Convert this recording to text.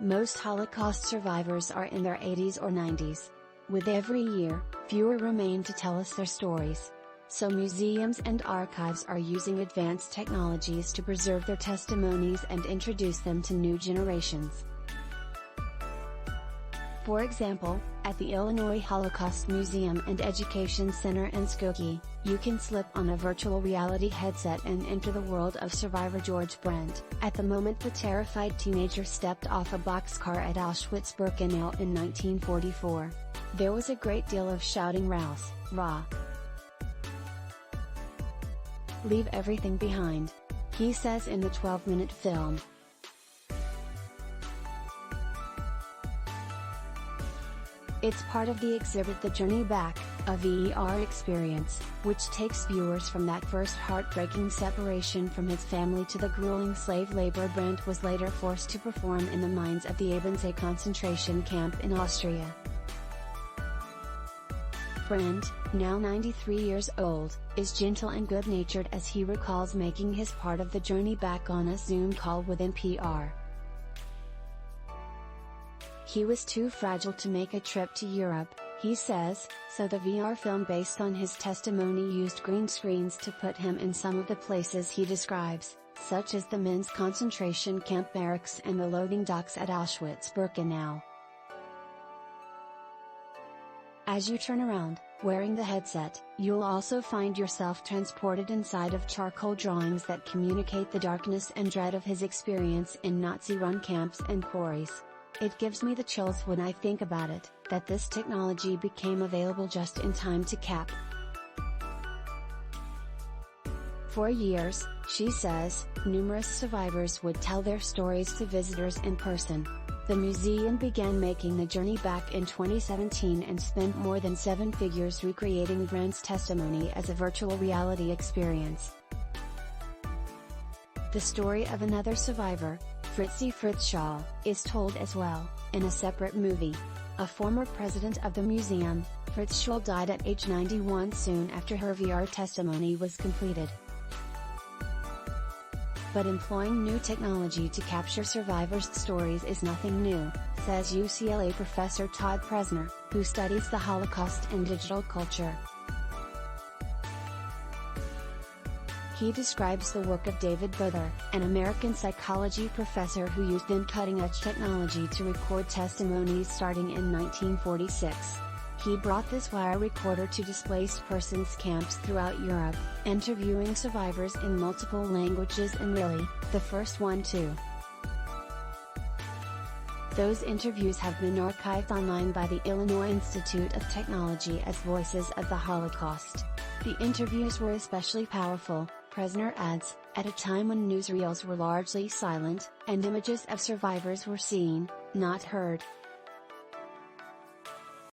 Most Holocaust survivors are in their 80s or 90s. With every year, fewer remain to tell us their stories. So museums and archives are using advanced technologies to preserve their testimonies and introduce them to new generations. For example, at the Illinois Holocaust Museum and Education Center in Skokie, you can slip on a virtual reality headset and enter the world of survivor George Brent, at the moment the terrified teenager stepped off a boxcar at Auschwitz-Birkenau in 1944. There was a great deal of shouting Raus, Ra. Leave everything behind, he says in the 12-minute film. It's part of the exhibit The Journey Back, a VER experience, which takes viewers from that first heartbreaking separation from his family to the grueling slave labor Brent was later forced to perform in the mines of the Ebensee concentration camp in Austria. Brent, now 93 years old, is gentle and good-natured as he recalls making his part of the journey back on a Zoom call with NPR. He was too fragile to make a trip to Europe, he says, so the VR film based on his testimony used green screens to put him in some of the places he describes, such as the men's concentration camp barracks and the loading docks at Auschwitz-Birkenau. As you turn around, wearing the headset, you'll also find yourself transported inside of charcoal drawings that communicate the darkness and dread of his experience in Nazi-run camps and quarries. It gives me the chills when I think about it, that this technology became available just in time to cap. For years, she says, numerous survivors would tell their stories to visitors in person. The museum began making the journey back in 2017 and spent more than 7 figures recreating Brent's testimony as a virtual reality experience. The story of another survivor, Fritzie Fritzshall, is told as well, in a separate movie. A former president of the museum, Fritzshall died at age 91 soon after her VR testimony was completed. But employing new technology to capture survivors' stories is nothing new, says UCLA professor Todd Presner, who studies the Holocaust and digital culture. He describes the work of David Boder, an American psychology professor who used then cutting-edge technology to record testimonies starting in 1946. He brought this wire recorder to displaced persons camps throughout Europe, interviewing survivors in multiple languages and really, the first one too. Those interviews have been archived online by the Illinois Institute of Technology as Voices of the Holocaust. The interviews were especially powerful, Presner adds, at a time when newsreels were largely silent, and images of survivors were seen, not heard.